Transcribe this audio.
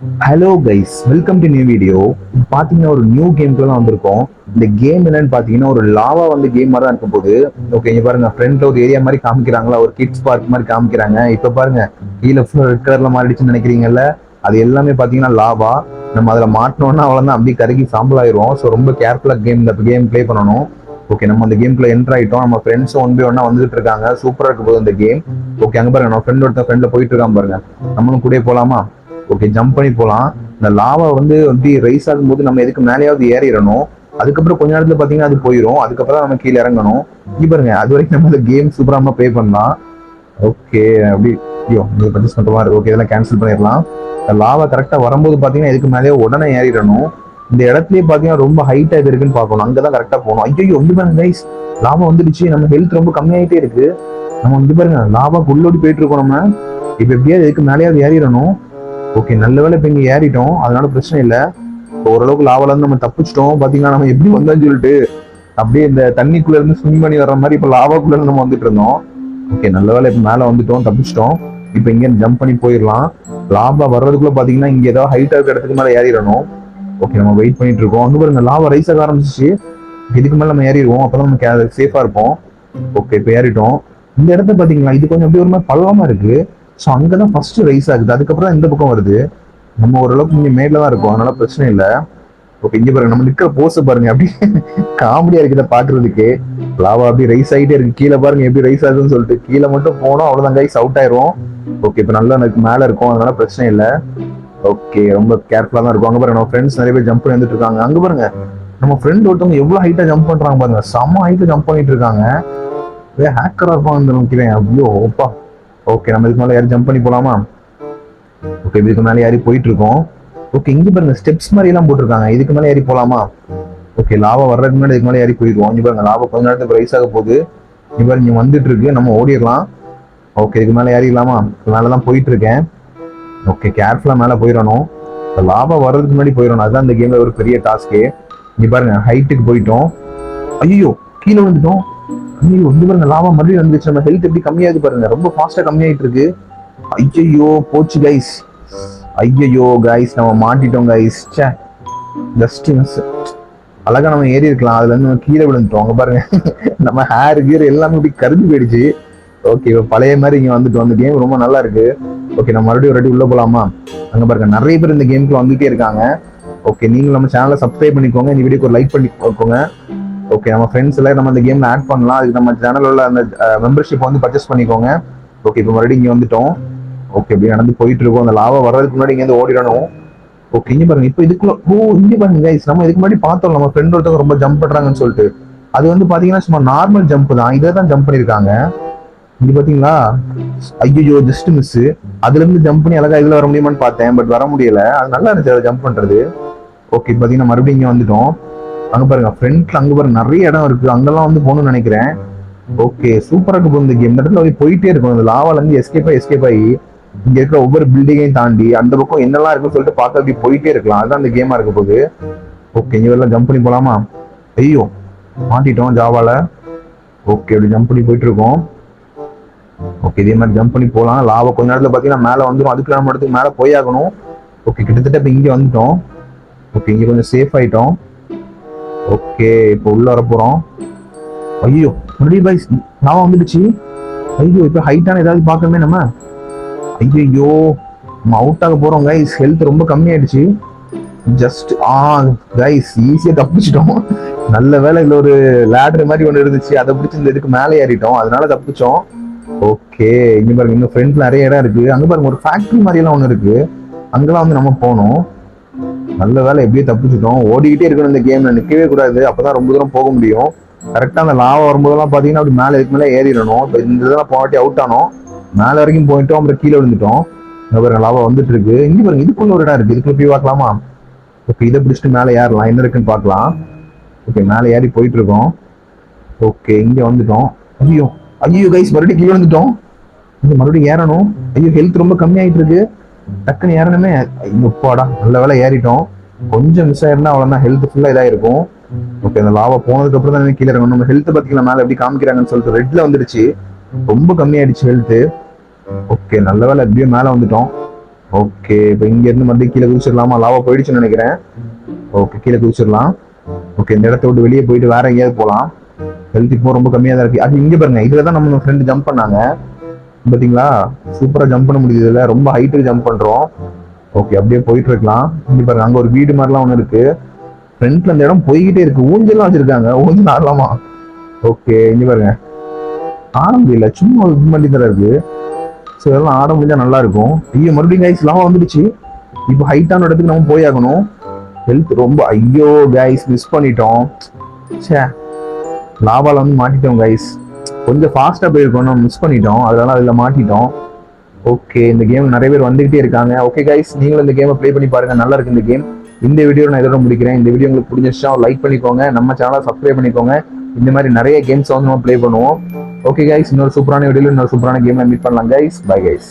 Hello guys, welcome to new video. பாத்தீங்கன்னா ஒரு new கேம்க்குள்ள தான் வந்திருக்கோம். இந்த கேம் என்னன்னு பாத்தீங்கன்னா ஒரு லாவா வந்து கேம் மாதிரி தான் இருக்கும் போது. ஓகே, இங்க பாருங்க, ஃப்ரண்ட்ல ஒரு ஏரியா மாதிரி காமிக்கிறாங்களா, ஒரு கிட்ஸ் பார்க் மாதிரி காமிக்கிறாங்க. இப்ப பாருங்க, கீழே ரெட் கலர்ல மாறிடுச்சுன்னு நினைக்கிறீங்கல்ல, அது எல்லாமே பாத்தீங்கன்னா லாவா. நம்ம அதுல மாட்டினோம்னா அவ்வளவுதான், அப்படியே கருகி சாம்பல் ஆயிரும். ஸோ ரொம்ப கேர்ஃபுல்லா இந்த கேம் ப்ளே பண்ணணும். ஓகே, நம்ம அந்த கேம்குள்ள என்டர் ஆயிட்டோம். நம்ம ஃப்ரெண்ட்ஸும் ஒன் பை ஒன்னா வந்துட்டு இருக்காங்க. சூப்பரா இருக்கு போது இந்த கேம். ஓகே, அங்க பாருங்க, நம்ம ஃப்ரெண்ட்ல போயிட்டு இருக்கான் பாருங்க. நம்மளும் கூட போலாமா? ஓகே, ஜம்ப் பண்ணி போலாம். இந்த லாவா வந்து அப்படி ரைஸ் ஆகும்போது நம்ம எதுக்கு மேலேயாவது ஏறிடணும். அதுக்கப்புறம் கொஞ்ச நேரத்துல பாத்தீங்கன்னா அது போயிடும். அதுக்கப்புறம் நம்ம கீழே இறங்கணும். இங்க பாருங்க, அது வரைக்கும் நம்ம இந்த கேம் சூப்பரா நம்ம ப்ளே பண்ணலாம். ஓகே, அப்படி ஐயோ, நீங்க பர்ச்சேஸ் பண்ற மாதிரி ஓகே, இதெல்லாம் கேன்சல் பண்ணிடலாம். லாவா கரெக்டா வரும்போது பாத்தீங்கன்னா இதுக்கு மேலேயே உடனே ஏறிடணும். இந்த இடத்துலயே பாத்தீங்கன்னா ரொம்ப ஹைட்டா இது இருக்குன்னு பார்க்கணும். அங்கதான் கரெக்டா போகணும். ஐயோ, இங்க பாருங்க கைஸ், லாவா வந்துடுச்சு. நம்ம ஹெல்த் ரொம்ப கம்மியாயிட்டே இருக்கு. நம்ம இங்க பாருங்க, லாவா உள்ளோடி போயிட்டு இருக்கோம். நம்ம இப்ப எப்படியாவது இதுக்கு மேலேயாவது ஏறிடணும். ஓகே, நல்ல வேலை இப்ப இங்க ஏறிட்டோம், அதனால பிரச்சனை இல்லை. ஓரளவுக்கு லாவால இருந்து நம்ம தப்பிச்சிட்டோம். பாத்தீங்கன்னா நம்ம எப்படி வந்தோம்னு சொல்லிட்டு அப்படியே இந்த தண்ணிக்குள்ள இருந்து ஸ்விம் பண்ணி வர்ற மாதிரி இப்ப லாவாக்குள்ள இருந்து நம்ம வந்துட்டு இருந்தோம். ஓகே, நல்ல வேலை இப்ப மேல வந்துட்டோம், தப்பிச்சிட்டோம். இப்ப இங்க ஜம்ப் பண்ணி போயிடலாம். லாவா வர்றதுக்குள்ள பாத்தீங்கன்னா இங்க ஏதாவது ஹைட்டா இருக்க இடத்துக்கு மேல ஏறிடணும். ஓகே, நம்ம வெயிட் பண்ணிட்டு இருக்கோம். அங்க பாருங்க, லாவா ரைஸ் ஆக ஆரம்பிச்சிச்சு. இதுக்கு மேல நம்ம ஏறிடுவோம், அப்பதான் நம்ம சேஃபா இருப்போம். ஓகே, இப்ப ஏறிட்டோம். இந்த இடத்த பாத்தீங்களா, இது கொஞ்சம் அப்படியே ஒரு மாதிரி பள்ளமா இருக்கு. ஸோ அங்கதான் ஃபர்ஸ்ட் ரைஸ் ஆகுது, அதுக்கப்புறம் இந்த பக்கம் வருது. நம்ம ஓரளவுக்கு இங்க மேல தான் இருக்கும், அதனால பிரச்சனை இல்லை. ஓகே, இங்க பாருங்க, நம்ம நிக்கிற போஸ் பாருங்க, அப்படி காமெடியா இருக்குது பாக்குறதுக்கு. லாவா அப்படி ரைஸ் ஆகிட்டே இருக்கு. கீழே பாருங்க எப்படி ரைஸ் ஆகுதுன்னு சொல்லிட்டு. கீழே மட்டும் போனோம், அவ்வளவுதான் கைஸ், அவுட் ஆயிரும். ஓகே, இப்ப நல்லா மேல இருக்கும், அதனால பிரச்சனை இல்லை. ஓகே, ரொம்ப கேர்ஃபுல்லா தான் இருக்கும். அங்க பாருங்க, நம்ம ஃப்ரெண்ட்ஸ் நிறைய பேர் ஜம்ப் பண்ணி வந்துட்டு இருக்காங்க. அங்க பாருங்க, நம்ம ஃப்ரெண்ட் ஒருத்தவங்க எவ்வளவு ஹைட்டா ஜம்ப் பண்றாங்க பாருங்க. செம்ம ஹைட்டா ஜம்ப் பண்ணிட்டு இருக்காங்க. ஹேக்கரா இருப்பான்னு நினைக்கிறேன். ஐயோ ஓப்பா. ஓகே, நம்ம இதுக்கு மேல யாரும் ஜம்ப் பண்ணி போலாமா? ஓகே, இதுக்கு மேல யாரி போயிட்டு இருக்கோம். ஓகே, இங்க பாருங்க, ஸ்டெப்ஸ் மாதிரி எல்லாம் போட்டிருக்காங்க. இதுக்கு மேல ஏறி போலாமா? ஓகே, லாவா வர்றதுக்கு முன்னாடி இதுக்கு மேல ஏறி போயிடுவோம். இங்க பாருங்க, லாவா கொஞ்ச நேரத்துக்கு ரைஸ் ஆக போகுது. இங்க பாருங்க, இங்க வந்துட்டு இருக்கு, நம்ம ஓடிடலாம். ஓகே, இதுக்கு மேல ஏறிடலாமா? மேலதான் போயிட்டு இருக்கேன். ஓகே, கேர்ஃபுல்லா மேல போயிடணும். லாவா வர்றதுக்கு முன்னாடி போயிடணும், அதுதான் இந்த கேம்ல ஒரு பெரிய டாஸ்கே. இங்க பாருங்க, ஹைட்டுக்கு போயிட்டோம். ஐயோ, கீழே வந்துட்டோம். ஐயோ, இங்க பாருங்க, லாவா மறுபடியும் வந்துச்சு. நம்ம ஹெல்த் எப்படி கம்மியாகுது பாருங்க, ரொம்ப ஃபாஸ்டா கம்மியாயிட்டு இருக்கு. ஐயோ, போச்சு கைஸ். ஐயோ கைஸ், நம்ம மாட்டிட்டோம் கைஸ். சே, ஜஸ்ட் மிஸ். அழகா நம்ம ஏறி இருக்கலாம், அதுல இருந்து நம்ம கீழே விழுந்துட்டோம். அங்க பாருங்க, நம்ம ஹேர் கீர் எல்லாமே இப்படி கருஞ்சு போயிடுச்சு. ஓகே, பழைய மாதிரி இங்க வந்துட்டோம். அந்த கேம் ரொம்ப நல்லா இருக்கு. ஓகே, நம்ம மறுபடியும் ஒரு வாட்டி உள்ள போலாமா? அங்க பாருங்க, நிறைய பேர் இந்த கேமுக்கு வந்துட்டே இருக்காங்க. ஓகே, நீங்களும் நம்ம சேனலை சப்ஸ்கிரைப் பண்ணிக்கோங்க, இந்த வீடியோக்கு ஒரு லைக் பண்ணிக்கோங்க. ஓகே, நம்ம ஃப்ரெண்ட்ஸ் எல்லாம் நம்ம இந்த கேம்ல ஆட் பண்ணலாம். அதுக்கு நம்ம சேனல்ல உள்ள அந்த மெம்பர்ஷிப் வந்து பர்ச்சேஸ் பண்ணிக்கோங்க. ஓகே, இப்போ மறுபடியும் இங்க வந்துட்டோம். ஓகே, இப்படி நடந்து போயிட்டு இருக்கோம். அந்த லாவா வர்றதுக்கு முன்னாடி இங்க ஓடிடணும். ஓகே, இங்க பாருங்க, இப்போ இதுக்குள்ள இங்க பாருங்க கைஸ், நம்ம இதுக்கு முன்னாடி பார்த்தோம், நம்ம ஃப்ரெண்ட் ஒருத்தவங்க ரொம்ப ஜம்ப் பண்றாங்கன்னு சொல்லிட்டு. அது வந்து பாத்தீங்கன்னா சும்மா நார்மல் ஜம்ப் தான், இதை தான் ஜம்ப் பண்ணிருக்காங்க. இங்க பாத்தீங்களா? ஐயோ, ஜஸ்ட் மிஸ். அதுல இருந்து ஜம்ப் பண்ணி அழகா இதுல வர முடியுமான்னு பார்த்தேன், பட் வர முடியல. அது நல்லா இருந்துச்சு ஜம்ப் பண்றது. ஓகே, பாத்தீங்கன்னா மறுபடியும் இங்க வந்துட்டோம். அங்க பாருங்க, ஃப்ரண்ட்ல அங்க பாருங்க நிறைய இடம் இருக்கு, அங்கெல்லாம் வந்து போகணும்னு நினைக்கிறேன். ஓகே, சூப்பரா இருக்கு இந்த கேம். இந்த இடத்துல போயிட்டே இருக்கும், இந்த லாவால இருந்து எஸ்கேப் ஆகி இங்க இருக்கிற ஒவ்வொரு பில்டிங்கையும் தாண்டி அந்த பக்கம் என்னெல்லாம் இருக்குன்னு சொல்லிட்டு பார்த்து அப்படி போயிட்டே இருக்கலாம். அதுதான் இந்த கேமா இருக்க போகுது. ஓகே, இங்க எல்லாம் ஜம்ப் பண்ணி போலாமா? ஐயோ, மாட்டிட்டோம் ஜாவால. ஓகே, அப்படி ஜம்ப் பண்ணி போயிட்டு இருக்கோம். ஓகே, இதே மாதிரி ஜம்ப் பண்ணி போலாம். லாவா கொஞ்ச நேரத்துல பாத்தீங்கன்னா மேல வந்துடும், அதுக்கு நம்ம இடத்துக்கு மேல போய் ஆகணும். ஓகே, கிட்டத்தட்ட இப்ப இங்க வந்துட்டோம். ஓகே, இங்க கொஞ்சம் சேஃப் ஆயிட்டோம். ஓகே, இப்போ உள்ள வர போறோம். ஐயோ, மறுபடியும் பாய்ஸ் லாவா வந்துடுச்சு. ஐயோ, இப்ப ஹைட்டான ஏதாவது பார்க்கணுமே நம்ம. ஐயோ, நம்ம அவுட் ஆக போறோம் கைஸ். ஹெல்த் ரொம்ப கம்மி ஆயிடுச்சு. ஜஸ்ட் கைஸ், ஈஸியா தப்பிச்சிட்டோம். நல்ல வேலை, இதுல ஒரு லேடர் மாதிரி ஒண்ணு இருந்துச்சு, அதை பிடிச்சி இந்த இதுக்கு மேலே ஏறிட்டோம், அதனால தப்பிச்சோம். ஓகே, இங்க பாருங்க, இன்னும் ஃப்ரண்ட்ல நிறைய இடம் இருக்கு. அங்க பாருங்க, ஒரு ஃபேக்டரி மாதிரி எல்லாம் ஒண்ணு இருக்கு, அங்கெல்லாம் வந்து நம்ம போனோம். நல்ல வேலை, எப்படியே தப்பிச்சிட்டோம். ஓடிக்கிட்டே இருக்கணும் இந்த கேம்ல, நிக்கவே கூடாது, அப்பதான் ரொம்ப தூரம் போக முடியும். கரெக்டா அந்த லாவா வரும்போதெல்லாம் பாத்தீங்கன்னா அப்படி மேல இதுக்கு மேல ஏறிடணும். இப்போ இந்த இதெல்லாம் போராட்டி அவுட் ஆனோம், மேல வரைக்கும் போயிட்டோம், அப்புறம் கீழே விழுந்துட்டோம். இங்க பாருங்க, லாவா வந்துட்டு இருக்கு. இங்க பாருங்க, இதுக்குள்ள ஒரு இடம் இருக்கு, இதுக்குள்ள போய் பார்க்கலாமா? ஓகே, இதை பிடிச்சிட்டு மேல ஏறலாம், என்ன இருக்குன்னு பார்க்கலாம். ஓகே, மேல ஏறி போயிட்டு இருக்கோம். ஓகே, இங்க வந்துட்டோம். ஐயோ, ஐயோ கைஸ், மறுபடியும் கீழே வந்துட்டோம். இங்க மறுபடியும் ஏறணும். ஐயோ, ஹெல்த் ரொம்ப கம்மி ஆயிட்டு இருக்கு, டக்குன்னு ஏறணுமே. ஐயோப்பாடா, நல்ல வேலை ஏறிட்டோம். கொஞ்சம் மிஸ் ஆயிருந்தா அவ்வளவுதான், ஹெல்த் ஃபுல்லா இதாயிருக்கும். ஓகே, அந்த லாவா போனதுக்கு அப்புறம் தான் கீழே இறங்கணும். நம்ம ஹெல்த் பாத்தீங்கன்னா மேல எப்படி காமிக்கிறாங்கன்னு சொல்லிட்டு ரெட்ல வந்துடுச்சு, ரொம்ப கம்மி ஆயிடுச்சு ஹெல்த். ஓகே, நல்ல வேலை எப்படியும் மேல வந்துட்டோம். ஓகே, இப்போ இங்க இருந்து மறுபடியும் கீழே குதிச்சிடலாமா? லாவா போயிடுச்சுன்னு நினைக்கிறேன். ஓகே, கீழே குதிச்சிடலாம். ஓகே, இந்த இடத்த விட்டு வெளியே போயிட்டு வேற எங்கேயாவது போகலாம். ஹெல்த் இப்போ ரொம்ப கம்மியா தான் இருக்கு. அது இங்க பாருங்க, இதுல தான் நம்ம ஃப்ரெண்டு ஜம்ப் பண்ணாங்க பாத்தீங்களா? சூப்பரா ஜம்ப் பண்ண முடியுது. இதுல ரொம்ப ஹைட்டுக்கு ஜம்ப் பண்றோம். ஓகே, அப்படியே போயிட்டு இருக்கலாம். இங்க பாருங்க, அங்க ஒரு வீடு மாதிரிலாம் ஒண்ணு இருக்கு. ஃப்ரண்ட்ல இந்த இடம் போய்கிட்டே இருக்கு. ஊஞ்சல்லாம் வச்சிருக்காங்க. ஊஞ்சல் ஆடலாமா? ஓகே, இங்க பாருங்க, ஆட முடியல, சும்மா ஒரு இது மாதிரி தான் இருக்கு. ஸோ இதெல்லாம் ஆட முடிஞ்சா நல்லா இருக்கும். ஐயோ, மறுபடியும் கைஸ் லாவா வந்துடுச்சு. இப்போ ஹைட்டான இடத்துக்கு நம்ம போய் ஆகணும். ஹெல்த் ரொம்ப, ஐயோ கைஸ் மிஸ் பண்ணிட்டோம். சே, லாவால வந்து மாட்டிட்டோம் கைஸ். கொஞ்சம் ஃபாஸ்டா போயிருக்கோம், நம்ம மிஸ் பண்ணிட்டோம். அதனால அதுல மாட்டிட்டோம். ஓகே, இந்த கேம் நிறைய பேர் வந்துகிட்டே இருக்காங்க. ஓகே கைஸ், நீங்களும் இந்த கேமை ப்ளே பண்ணி பாருங்க, நல்லா இருக்கு இந்த கேம். இந்த வீடியோ நான் இதோட முடிக்கிறேன். இந்த வீடியோ உங்களுக்கு பிடிச்சிருச்சா லைக் பண்ணிக்கோங்க, நம்ம சேனலை சப்ஸ்கிரைப் பண்ணிக்கோங்க. இந்த மாதிரி நிறைய கேம்ஸ் வந்து நம்ம ப்ளே பண்ணுவோம். ஓகே கைஸ், இன்னொரு சூப்பரான வீடியோல இன்னொரு சூப்பரான கேம்ல மீட் பண்ணலாம் கைஸ். Bye guys.